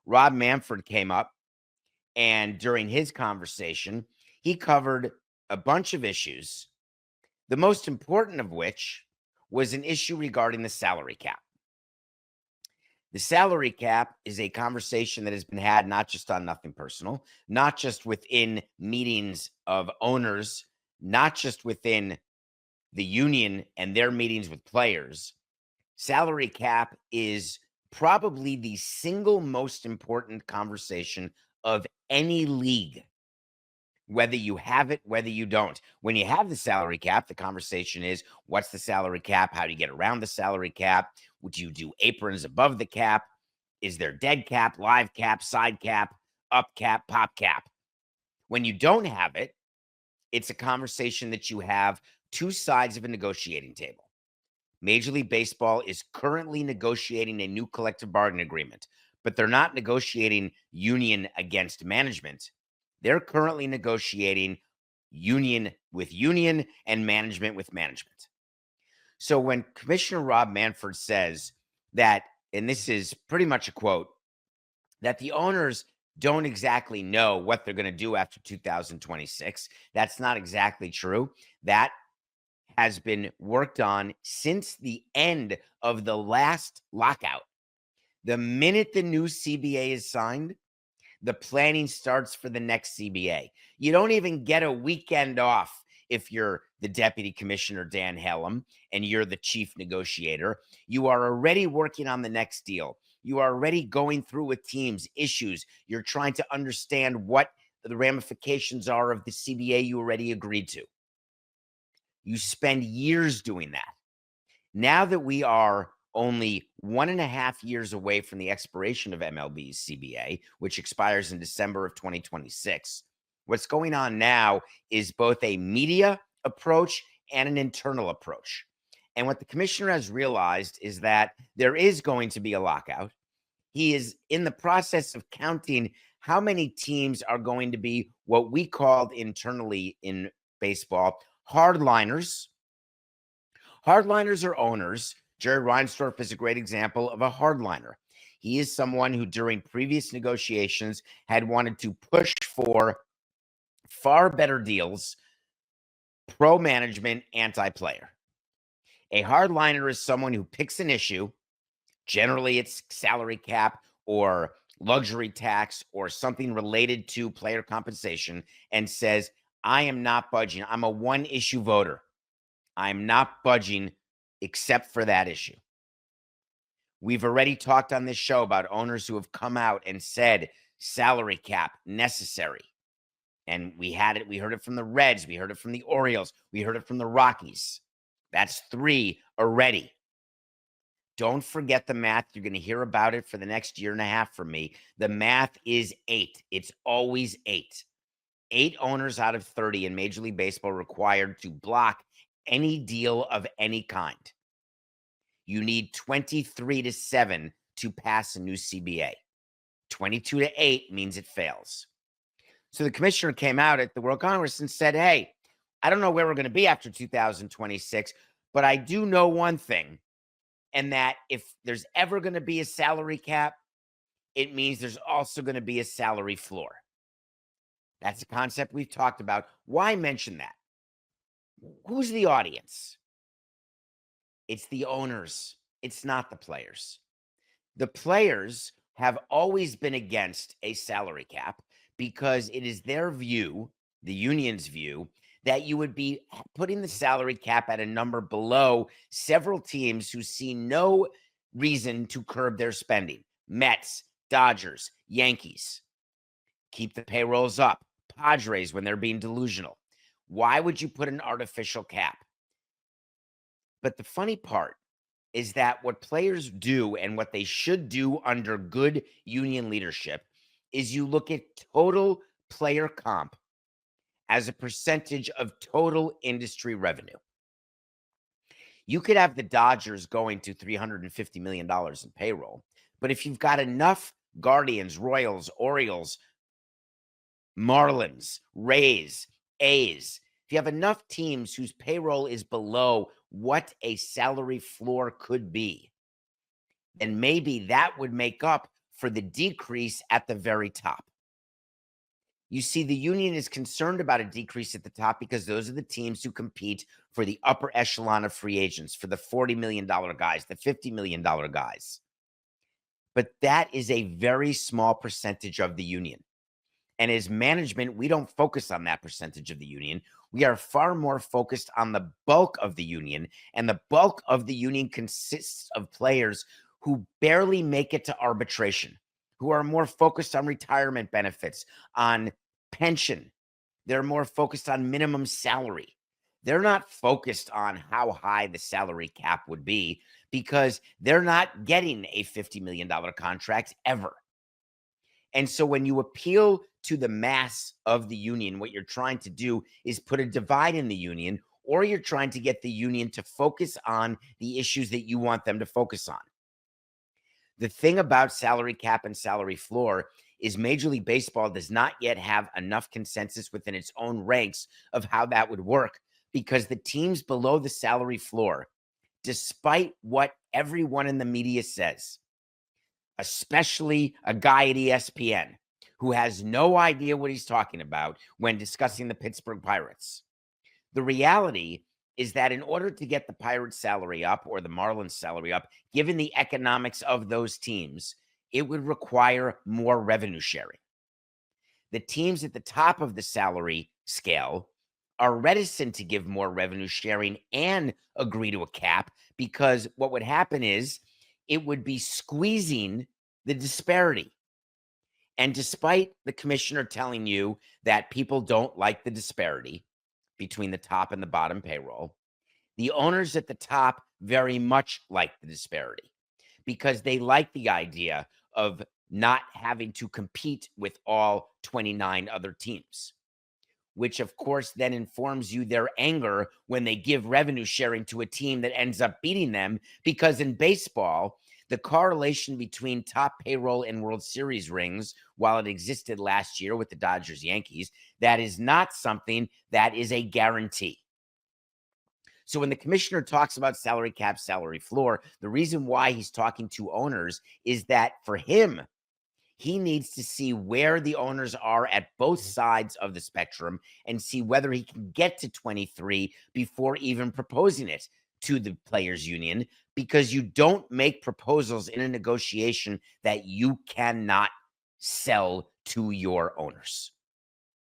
Rob Manfred came up, and during his conversation, he covered a bunch of issues, the most important of which was an issue regarding the salary cap. The salary cap is a conversation that has been had not just on Nothing Personal, not just within meetings of owners, not just within the union and their meetings with players. Salary cap is probably the single most important conversation of any league, whether you have it, whether you don't. When you have the salary cap, the conversation is, what's the salary cap? How do you get around the salary cap? Would you do aprons above the cap? Is there dead cap, live cap, side cap, up cap, pop cap? When you don't have it, it's a conversation that you have two sides of a negotiating table. Major League Baseball is currently negotiating a new collective bargaining agreement, but they're not negotiating union against management. They're currently negotiating union with union and management with management. So when Commissioner Rob Manfred says that, and this is pretty much a quote, that the owners don't exactly know what they're going to do after 2026, that's not exactly true. That has been worked on since the end of the last lockout. The minute the new CBA is signed, the planning starts for the next CBA. You don't even get a weekend off if you're the deputy commissioner, Dan Hallam, and you're the chief negotiator. You are already working on the next deal. You are already going through with teams issues. You're trying to understand what the ramifications are of the CBA you already agreed to. You spend years doing that. Now that we are only 1.5 years away from the expiration of MLB's CBA, which expires in December of 2026, what's going on now is both a media approach and an internal approach. And what the commissioner has realized is that there is going to be a lockout. He is in the process of counting how many teams are going to be what we called internally in baseball hardliners. Hardliners are owners. Jerry Reinsdorf is a great example of a hardliner. He is someone who, during previous negotiations, had wanted to push for far better deals, pro-management, anti-player. A hardliner is someone who picks an issue, generally it's salary cap or luxury tax or something related to player compensation, and says, I am not budging. I'm a one-issue voter. I'm not budging except for that issue. We've already talked on this show about owners who have come out and said salary cap necessary. And we heard it from the Reds, we heard it from the Orioles, we heard it from the Rockies. That's 3 already. Don't forget the math. You're going to hear about it for the next 1.5 years from me. The math is 8. It's always 8. 8 owners out of 30 in Major League Baseball required to block any deal of any kind. You need 23-7 to pass a new CBA. 22-8 means it fails. So the commissioner came out at the World Congress and said, hey, I don't know where we're going to be after 2026, but I do know one thing, and that if there's ever going to be a salary cap, it means there's also going to be a salary floor. That's a concept we've talked about. Why mention that? Who's the audience? It's the owners. It's not the players. The players have always been against a salary cap because it is their view, the union's view, that you would be putting the salary cap at a number below several teams who see no reason to curb their spending. Mets, Dodgers, Yankees. Keep the payrolls up. Padres when they're being delusional. Why would you put an artificial cap? But the funny part is that what players do and what they should do under good union leadership is you look at total player comp as a percentage of total industry revenue. You could have the Dodgers going to $350 million in payroll, but if you've got enough Guardians, Royals, Orioles, Marlins, Rays, A's, if you have enough teams whose payroll is below what a salary floor could be, then maybe that would make up for the decrease at the very top. You see, the union is concerned about a decrease at the top because those are the teams who compete for the upper echelon of free agents, for the $40 million guys, the $50 million guys. But that is a very small percentage of the union. And as management, we don't focus on that percentage of the union. We are far more focused on the bulk of the union. And the bulk of the union consists of players who barely make it to arbitration, who are more focused on retirement benefits, on pension. They're more focused on minimum salary. They're not focused on how high the salary cap would be because they're not getting a $50 million contract ever. And so when you appeal to the mass of the union, what you're trying to do is put a divide in the union, or you're trying to get the union to focus on the issues that you want them to focus on. The thing about salary cap and salary floor is Major League Baseball does not yet have enough consensus within its own ranks of how that would work, because the teams below the salary floor, despite what everyone in the media says, especially a guy at ESPN who has no idea what he's talking about when discussing the Pittsburgh Pirates. The reality is that in order to get the Pirates salary up or the Marlins salary up, given the economics of those teams, it would require more revenue sharing. The teams at the top of the salary scale are reticent to give more revenue sharing and agree to a cap, because what would happen is it would be squeezing the disparity. And despite the commissioner telling you that people don't like the disparity between the top and the bottom payroll, the owners at the top very much like the disparity, because they like the idea of not having to compete with all 29 other teams, which of course then informs you their anger when they give revenue sharing to a team that ends up beating them. Because in baseball, the correlation between top payroll and World Series rings, while it existed last year with the Dodgers Yankees, that is not something that is a guarantee. So when the commissioner talks about salary cap, salary floor, the reason why he's talking to owners is that for him, he needs to see where the owners are at both sides of the spectrum and see whether he can get to 23 before even proposing it to the players union, because you don't make proposals in a negotiation that you cannot sell to your owners.